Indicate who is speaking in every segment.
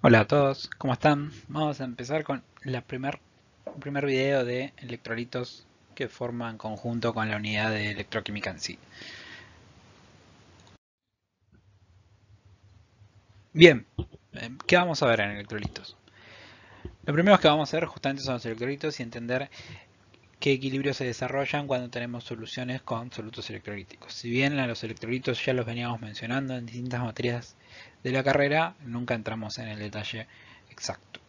Speaker 1: Hola a todos, ¿cómo están? Vamos a empezar con el primer video de electrolitos que forman conjunto con la unidad de electroquímica en sí. Bien, ¿qué vamos a ver en electrolitos? Lo primero que vamos a ver justamente son los electrolitos y entender qué equilibrios se desarrollan cuando tenemos soluciones con solutos electrolíticos. Si bien a los electrolitos ya los veníamos mencionando en distintas materias de la carrera, nunca entramos en el detalle exacto.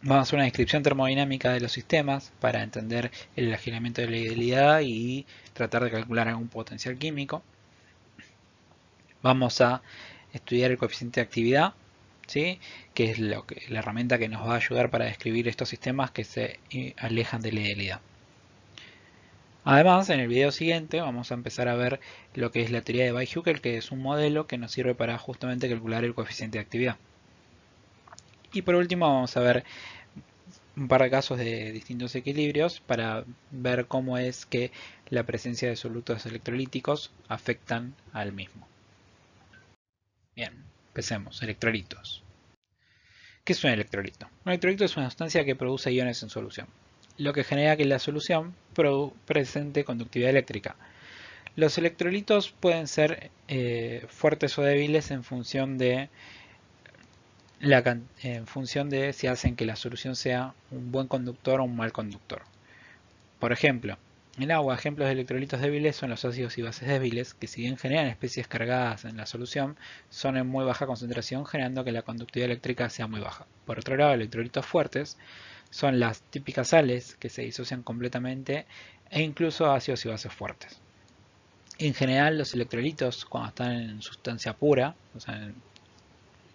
Speaker 1: Vamos a hacer una descripción termodinámica de los sistemas para entender el agilamiento de la idealidad y tratar de calcular algún potencial químico. Vamos a estudiar el coeficiente de actividad, ¿sí? Que es la herramienta que nos va a ayudar para describir estos sistemas que se alejan de la idealidad. Además, en el video siguiente vamos a empezar a ver lo que es la teoría de Weis-Hückel, que es un modelo que nos sirve para justamente calcular el coeficiente de actividad. Y por último vamos a ver un par de casos de distintos equilibrios para ver cómo es que la presencia de solutos electrolíticos afectan al mismo. Bien, empecemos. Electrolitos. ¿Qué es un electrolito? Un electrolito es una sustancia que produce iones en solución, lo que genera que la solución presente conductividad eléctrica. Los electrolitos pueden ser fuertes o débiles en función de si hacen que la solución sea un buen conductor o un mal conductor. Por ejemplo, en agua, ejemplos de electrolitos débiles son los ácidos y bases débiles, que si bien generan especies cargadas en la solución, son en muy baja concentración, generando que la conductividad eléctrica sea muy baja. Por otro lado, electrolitos fuertes son las típicas sales, que se disocian completamente, e incluso ácidos y bases fuertes. En general, los electrolitos, cuando están en sustancia pura, o sea, en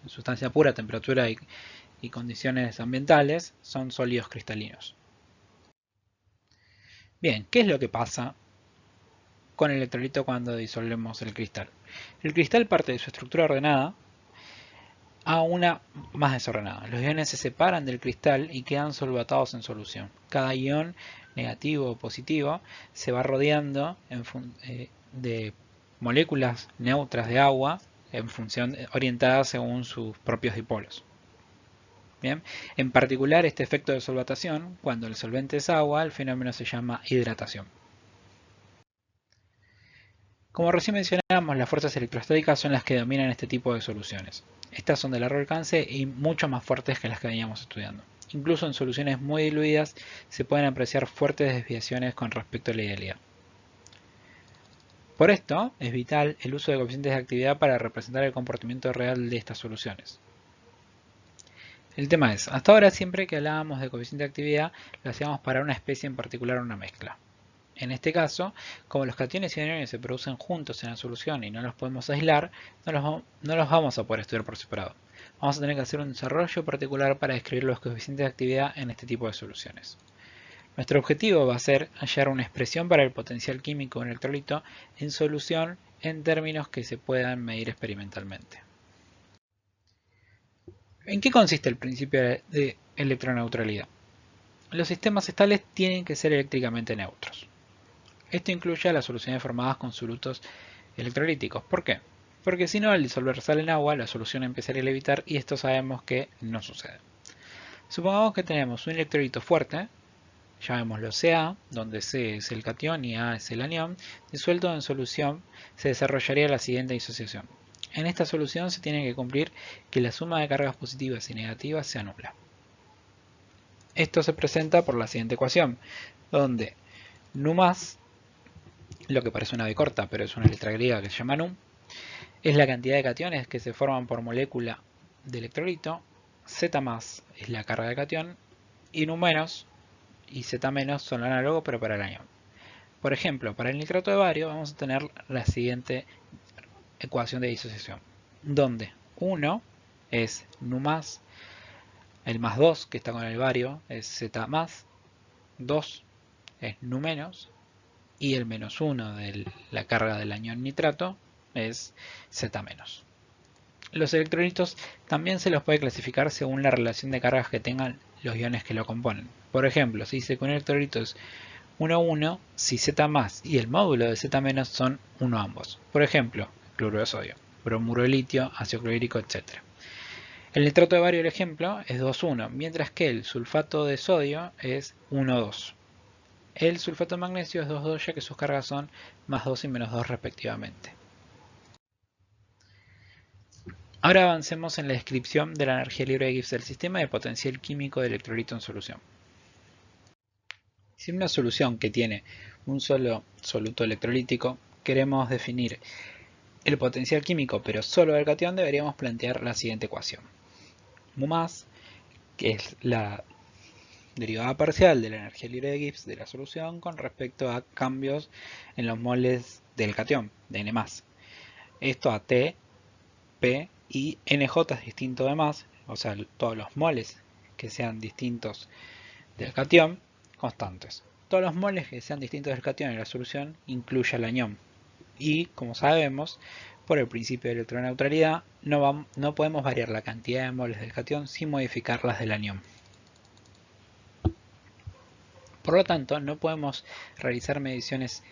Speaker 1: sustancia pura, temperatura y condiciones ambientales, son sólidos cristalinos. Bien, ¿qué es lo que pasa con el electrolito cuando disolvemos el cristal? El cristal parte de su estructura ordenada a una más desordenada. Los iones se separan del cristal y quedan solvatados en solución. Cada ion, negativo o positivo, se va rodeando de moléculas neutras de agua orientadas según sus propios dipolos. Bien. En particular, este efecto de solvatación, cuando el solvente es agua, el fenómeno se llama hidratación. Como recién mencionábamos, las fuerzas electrostáticas son las que dominan este tipo de soluciones. Estas son de largo alcance y mucho más fuertes que las que veníamos estudiando. Incluso en soluciones muy diluidas se pueden apreciar fuertes desviaciones con respecto a la idealidad. Por esto, es vital el uso de coeficientes de actividad para representar el comportamiento real de estas soluciones. El tema es, hasta ahora siempre que hablábamos de coeficiente de actividad, lo hacíamos para una especie en particular o una mezcla. En este caso, como los cationes y aniones se producen juntos en la solución y no los podemos aislar, no los vamos a poder estudiar por separado. Vamos a tener que hacer un desarrollo particular para describir los coeficientes de actividad en este tipo de soluciones. Nuestro objetivo va a ser hallar una expresión para el potencial químico de un electrolito en solución en términos que se puedan medir experimentalmente. ¿En qué consiste el principio de electroneutralidad? Los sistemas estables tienen que ser eléctricamente neutros. Esto incluye a las soluciones formadas con solutos electrolíticos. ¿Por qué? Porque si no, al disolver sal en agua, la solución empezaría a levitar y esto sabemos que no sucede. Supongamos que tenemos un electrolito fuerte, llamémoslo Ca, donde C es el catión y A es el anión, disuelto en solución se desarrollaría la siguiente disociación. En esta solución se tiene que cumplir que la suma de cargas positivas y negativas sea nula. Esto se presenta por la siguiente ecuación, donde nu más, lo que parece una B corta, pero es una letra griega que se llama nu, es la cantidad de cationes que se forman por molécula de electrolito, Z más es la carga de catión, y nu menos y Z menos son análogos pero para el anión. Por ejemplo, para el nitrato de bario vamos a tener la siguiente ecuación de disociación, donde 1 es nu más, el más 2 que está con el bario es Z más, 2 es nu menos, y el menos 1 de la carga del anión nitrato es Z menos. Los electrolitos también se los puede clasificar según la relación de cargas que tengan los iones que lo componen. Por ejemplo, se dice que un electrolito es 1, 1 si Z más y el módulo de Z menos son 1 ambos. Por ejemplo, cloruro de sodio, bromuro de litio, ácido clorhídrico, etc. El nitrato de bario, el ejemplo, es 2,1, mientras que el sulfato de sodio es 1,2. El sulfato de magnesio es 2,2, ya que sus cargas son +2 y -2 respectivamente. Ahora avancemos en la descripción de la energía libre de Gibbs del sistema de potencial químico de electrolito en solución. Si en una solución que tiene un solo soluto electrolítico queremos definir el potencial químico pero solo del catión, deberíamos plantear la siguiente ecuación. Mu más, que es la derivada parcial de la energía libre de Gibbs de la solución con respecto a cambios en los moles del catión, de N+. Esto a T, P y NJ es distinto de más, o sea, todos los moles que sean distintos del catión, constantes. Todos los moles que sean distintos del catión en la solución incluye al anión. Y, como sabemos, por el principio de electroneutralidad, no podemos variar la cantidad de moles del catión sin modificar las del anión. Por lo tanto, no podemos realizar mediciones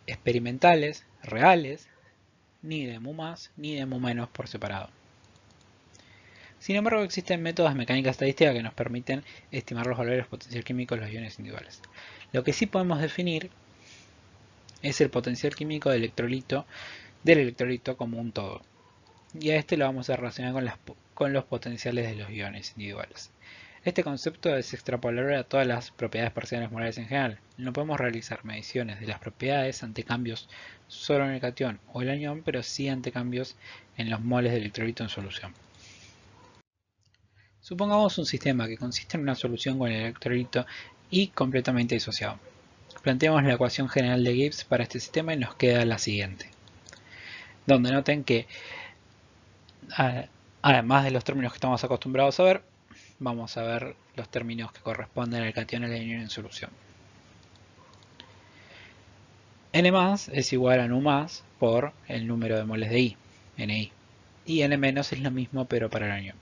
Speaker 1: experimentales, reales, ni de mu más ni de mu menos por separado. Sin embargo, existen métodos de mecánica estadística que nos permiten estimar los valores potencial químicos de los iones individuales. Lo que sí podemos definir es el potencial químico del electrolito como un todo. Y a este lo vamos a relacionar con los potenciales de los iones individuales. Este concepto es extrapolable a todas las propiedades parciales molares en general. No podemos realizar mediciones de las propiedades ante cambios solo en el catión o el anión, pero sí ante cambios en los moles de electrolito en solución. Supongamos un sistema que consiste en una solución con el electrolito y completamente disociado. Planteamos la ecuación general de Gibbs para este sistema y nos queda la siguiente. Donde noten que, además de los términos que estamos acostumbrados a ver, vamos a ver los términos que corresponden al catión y al anión en solución. N más es igual a nu más por el número de moles de I, Ni. Y N menos es lo mismo pero para el anión.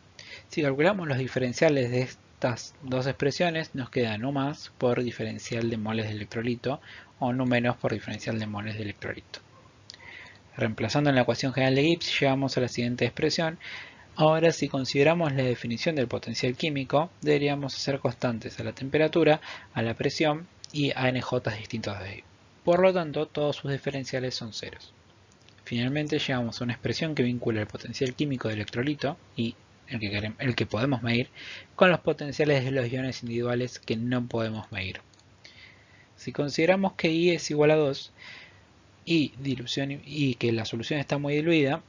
Speaker 1: Si calculamos los diferenciales de estas dos expresiones, nos queda nu más por diferencial de moles de electrolito o nu menos por diferencial de moles de electrolito. Reemplazando en la ecuación general de Gibbs, llegamos a la siguiente expresión. Ahora, si consideramos la definición del potencial químico, deberíamos hacer constantes a la temperatura, a la presión y a NJ distintos de I. Por lo tanto, todos sus diferenciales son ceros. Finalmente llegamos a una expresión que vincula el potencial químico del electrolito y el que podemos medir con los potenciales de los iones individuales que no podemos medir. Si consideramos que I es igual a 2 y que la solución está muy diluida,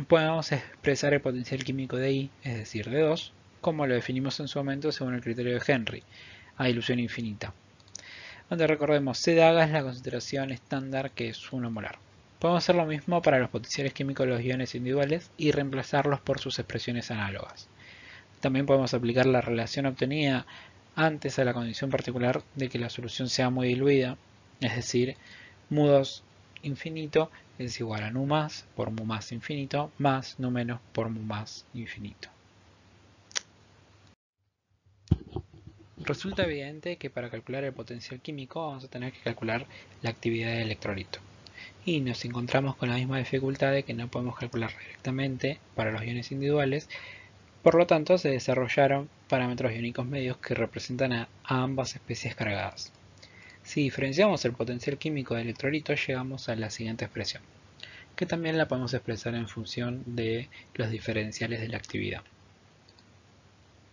Speaker 1: podemos expresar el potencial químico de I, es decir, de 2, como lo definimos en su momento según el criterio de Henry, a dilución infinita. Donde recordemos, C DAGA es la concentración estándar que es 1 molar. Podemos hacer lo mismo para los potenciales químicos de los iones individuales y reemplazarlos por sus expresiones análogas. También podemos aplicar la relación obtenida antes a la condición particular de que la solución sea muy diluida, es decir, mu2 infinito es igual a nu más por mu más infinito más nu menos por mu más infinito. Resulta evidente que para calcular el potencial químico vamos a tener que calcular la actividad del electrolito. Y nos encontramos con la misma dificultad de que no podemos calcular directamente para los iones individuales. Por lo tanto, se desarrollaron parámetros iónicos medios que representan a ambas especies cargadas. Si diferenciamos el potencial químico del electrolito, llegamos a la siguiente expresión, que también la podemos expresar en función de los diferenciales de la actividad.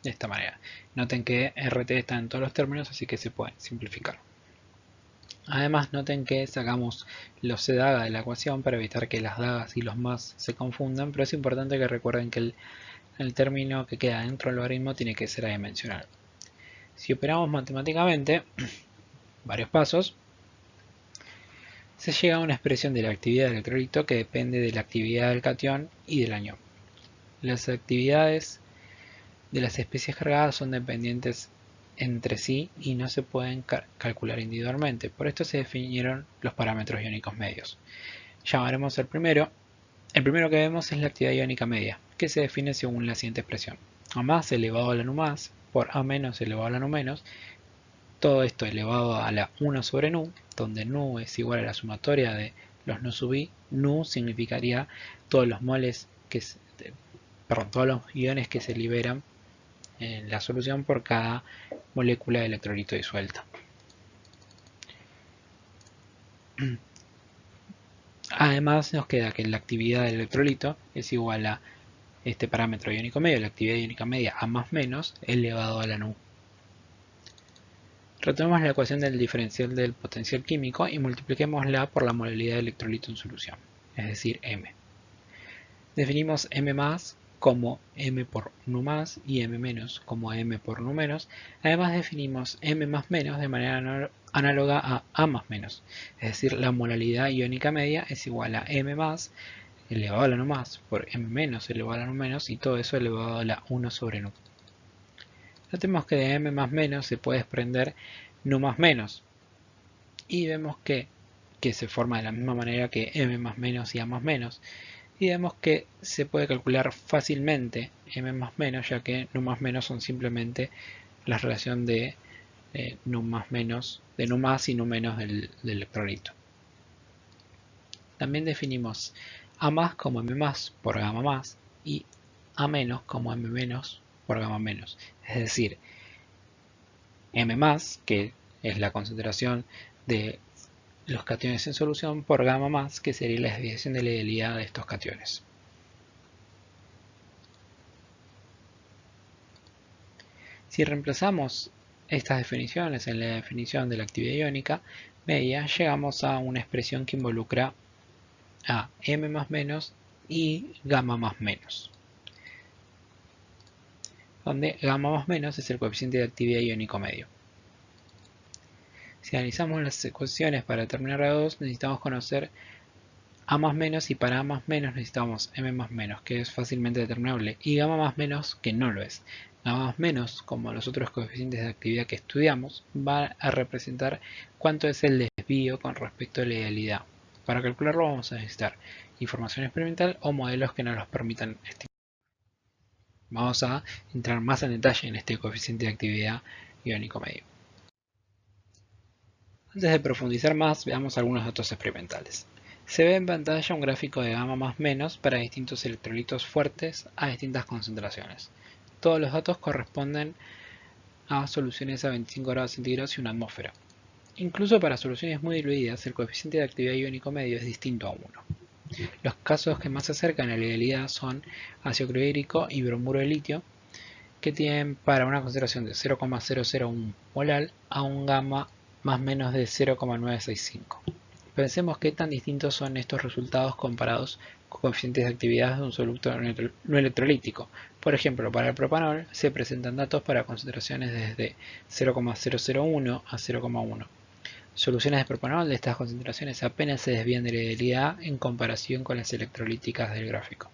Speaker 1: De esta manera. Noten que RT está en todos los términos, así que se pueden simplificar. Además, noten que sacamos los C DAGA de la ecuación para evitar que las DAGAs y los más se confundan, pero es importante que recuerden que el término que queda dentro del logaritmo tiene que ser adimensional. Si operamos matemáticamente, varios pasos, se llega a una expresión de la actividad del electrolito que depende de la actividad del catión y del anión. Las actividades de las especies cargadas son dependientes entre sí y no se pueden calcular individualmente. Por esto se definieron los parámetros iónicos medios. Llamaremos el primero. El primero que vemos es la actividad iónica media, que se define según la siguiente expresión. A más elevado a la nu más por a menos elevado a la nu menos. Todo esto elevado a la 1 sobre nu, donde nu es igual a la sumatoria de los nu sub i. Nu significaría todos los moles todos los iones que se liberan en la solución por cada molécula de electrolito disuelta. Además nos queda que la actividad del electrolito es igual a este parámetro iónico medio, la actividad iónica media A más menos elevado a la nu. Retomemos la ecuación del diferencial del potencial químico y multipliquémosla por la molaridad de electrolito en solución, es decir, M. Definimos M más como M por nu más y M menos como M por nu menos. Además definimos M más menos de manera análoga a A más menos, es decir, la molaridad iónica media es igual a M más elevado a la nu más por M menos elevado a la nu menos y todo eso elevado a la 1 sobre nu. Notemos que de M más menos se puede desprender nu más menos y vemos que se forma de la misma manera que M más menos y A más menos. Y vemos que se puede calcular fácilmente M más menos, ya que nu más menos son simplemente la relación de nu más menos, de nu más y nu menos del electrolito. También definimos A más como M más por gamma más y A menos como M menos por gamma menos. Es decir, M más, que es la concentración de los cationes en solución, por gamma más, que sería la desviación de la idealidad de estos cationes. Si reemplazamos estas definiciones en la definición de la actividad iónica media, llegamos a una expresión que involucra a M más menos y gamma más menos, donde gamma más menos es el coeficiente de actividad iónico medio. Si analizamos las ecuaciones para determinar grados, necesitamos conocer A más menos y para A más menos necesitamos M más menos, que es fácilmente determinable, y gamma más menos, que no lo es. Gamma más menos, como los otros coeficientes de actividad que estudiamos, va a representar cuánto es el desvío con respecto a la idealidad. Para calcularlo vamos a necesitar información experimental o modelos que nos los permitan estimar. Vamos a entrar más en detalle en este coeficiente de actividad iónico medio. Antes de profundizar más, veamos algunos datos experimentales. Se ve en pantalla un gráfico de gamma más menos para distintos electrolitos fuertes a distintas concentraciones. Todos los datos corresponden a soluciones a 25 grados centígrados y una atmósfera. Incluso para soluciones muy diluidas, el coeficiente de actividad iónico medio es distinto a 1. Los casos que más se acercan a la idealidad son ácido clorhídrico y bromuro de litio, que tienen para una concentración de 0,001 molar a un gamma más menos de 0,965. Pensemos qué tan distintos son estos resultados comparados con coeficientes de actividad de un soluto no electrolítico. Por ejemplo, para el propanol se presentan datos para concentraciones desde 0,001 a 0,1. Soluciones de propanol de estas concentraciones apenas se desvían de la idealidad en comparación con las electrolíticas del gráfico.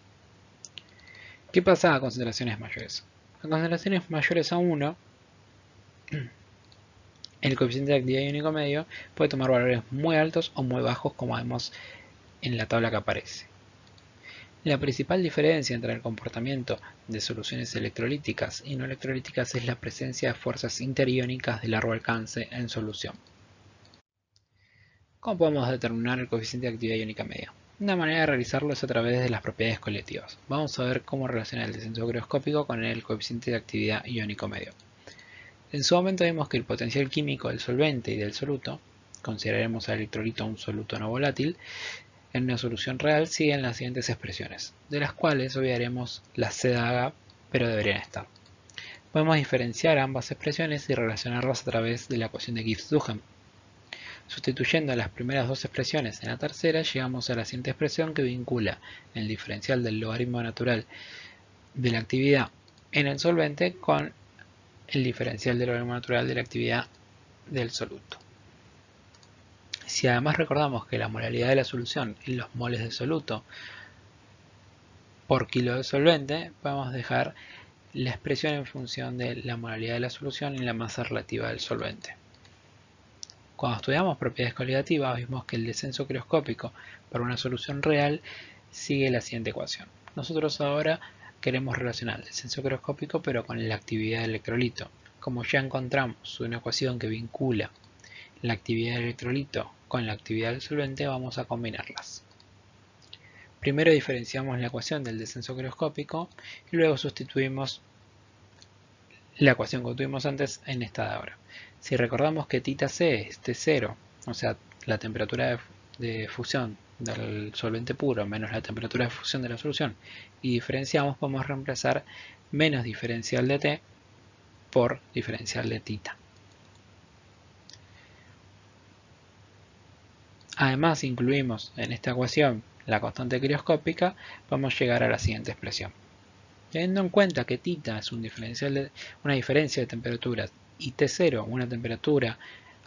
Speaker 1: ¿Qué pasa a concentraciones mayores? A concentraciones mayores a 1, el coeficiente de actividad iónico medio puede tomar valores muy altos o muy bajos, como vemos en la tabla que aparece. La principal diferencia entre el comportamiento de soluciones electrolíticas y no electrolíticas es la presencia de fuerzas interiónicas de largo alcance en solución. ¿Cómo podemos determinar el coeficiente de actividad iónica media? Una manera de realizarlo es a través de las propiedades colectivas. Vamos a ver cómo relacionar el descenso crioscópico con el coeficiente de actividad iónico medio. En su momento vimos que el potencial químico del solvente y del soluto, consideraremos al electrolito un soluto no volátil, en una solución real siguen las siguientes expresiones, de las cuales obviaremos las CDH, pero deberían estar. Podemos diferenciar ambas expresiones y relacionarlas a través de la ecuación de Gibbs-Duhem. Sustituyendo las primeras dos expresiones en la tercera, llegamos a la siguiente expresión que vincula el diferencial del logaritmo natural de la actividad en el solvente con el diferencial del logaritmo natural de la actividad del soluto. Si además recordamos que la molaridad de la solución es los moles de soluto por kilo de solvente, podemos dejar la expresión en función de la molaridad de la solución y la masa relativa del solvente. Cuando estudiamos propiedades coligativas, vimos que el descenso crioscópico para una solución real sigue la siguiente ecuación. Nosotros ahora queremos relacionar el descenso crioscópico pero con la actividad del electrolito. Como ya encontramos una ecuación que vincula la actividad del electrolito con la actividad del solvente, vamos a combinarlas. Primero diferenciamos la ecuación del descenso crioscópico y luego sustituimos la ecuación que obtuvimos antes en esta de ahora. Si recordamos que θc es T0, o sea, la temperatura de fusión del solvente puro menos la temperatura de fusión de la solución, y diferenciamos, podemos reemplazar menos diferencial de T por diferencial de θ. Además, incluimos en esta ecuación la constante crioscópica, vamos a llegar a la siguiente expresión. Teniendo en cuenta que θ es una diferencia de temperaturas y T0 una temperatura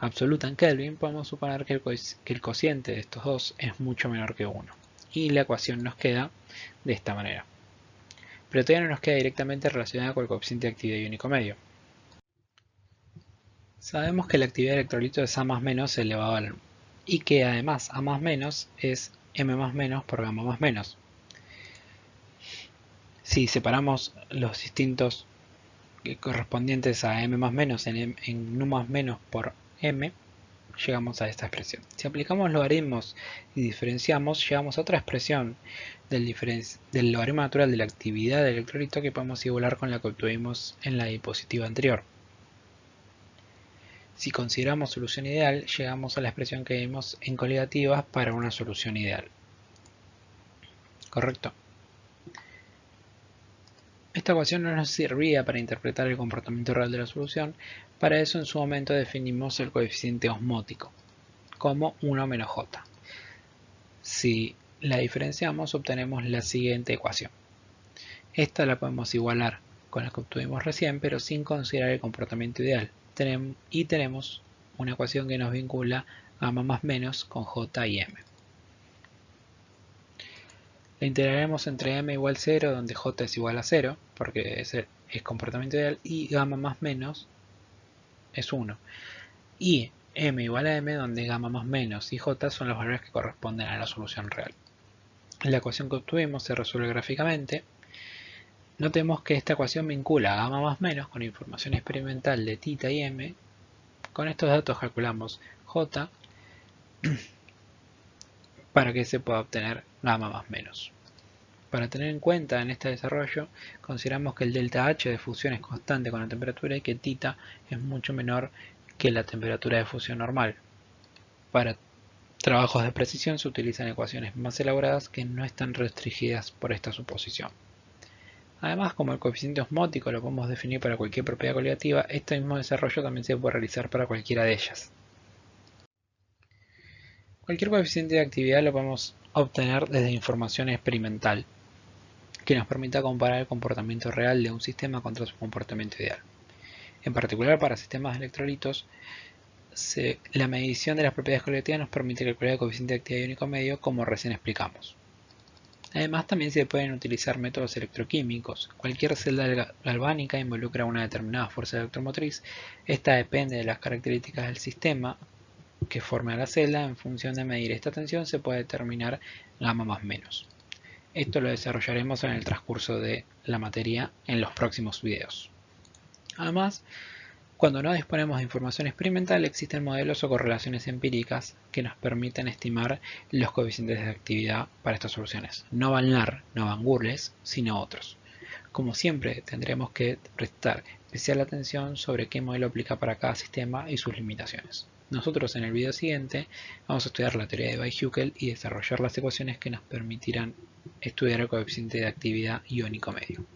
Speaker 1: absoluta en Kelvin, podemos suponer que el cociente de estos dos es mucho menor que 1. Y la ecuación nos queda de esta manera. Pero todavía no nos queda directamente relacionada con el coeficiente de actividad iónico medio. Sabemos que la actividad de electrolito es A más menos elevado al y que además A más menos es M más menos por gamma más menos. Si separamos los distintos correspondientes a M más menos en Nu más menos por M, llegamos a esta expresión. Si aplicamos logaritmos y diferenciamos, llegamos a otra expresión del logaritmo natural de la actividad del electrolito que podemos igualar con la que obtuvimos en la diapositiva anterior. Si consideramos solución ideal, llegamos a la expresión que vimos en coligativas para una solución ideal. ¿Correcto? Esta ecuación no nos servía para interpretar el comportamiento real de la solución. Para eso en su momento definimos el coeficiente osmótico como 1 menos j. Si la diferenciamos obtenemos la siguiente ecuación. Esta la podemos igualar con la que obtuvimos recién, pero sin considerar el comportamiento ideal. Y tenemos una ecuación que nos vincula gamma más menos con j y m. La integraremos entre m igual 0, donde j es igual a 0, porque ese es comportamiento ideal, y gamma más menos es 1. Y m igual a m, donde gamma más menos y j son los valores que corresponden a la solución real. La ecuación que obtuvimos se resuelve gráficamente. Notemos que esta ecuación vincula gamma más menos con información experimental de θ y m. Con estos datos calculamos j para que se pueda obtener gamma más menos. Para tener en cuenta en este desarrollo, consideramos que el delta H de fusión es constante con la temperatura y que θ es mucho menor que la temperatura de fusión normal. Para trabajos de precisión se utilizan ecuaciones más elaboradas que no están restringidas por esta suposición. Además, como el coeficiente osmótico lo podemos definir para cualquier propiedad coligativa, este mismo desarrollo también se puede realizar para cualquiera de ellas. Cualquier coeficiente de actividad lo podemos obtener desde información experimental, que nos permita comparar el comportamiento real de un sistema contra su comportamiento ideal. En particular, para sistemas de electrolitos, la medición de las propiedades coligativas nos permite calcular el coeficiente de actividad iónico medio, como recién explicamos. Además, también se pueden utilizar métodos electroquímicos. Cualquier celda galvánica involucra una determinada fuerza electromotriz. Esta depende de las características del sistema que forma la celda. En función de medir esta tensión se puede determinar gamma más menos. Esto lo desarrollaremos en el transcurso de la materia en los próximos videos. Además, cuando no disponemos de información experimental, existen modelos o correlaciones empíricas que nos permiten estimar los coeficientes de actividad para estas soluciones. No van LAR, no van Gurles, sino otros. Como siempre, tendremos que prestar especial atención sobre qué modelo aplica para cada sistema y sus limitaciones. Nosotros en el video siguiente vamos a estudiar la teoría de Weis-Hückel y desarrollar las ecuaciones que nos permitirán estudiar el coeficiente de actividad iónico medio.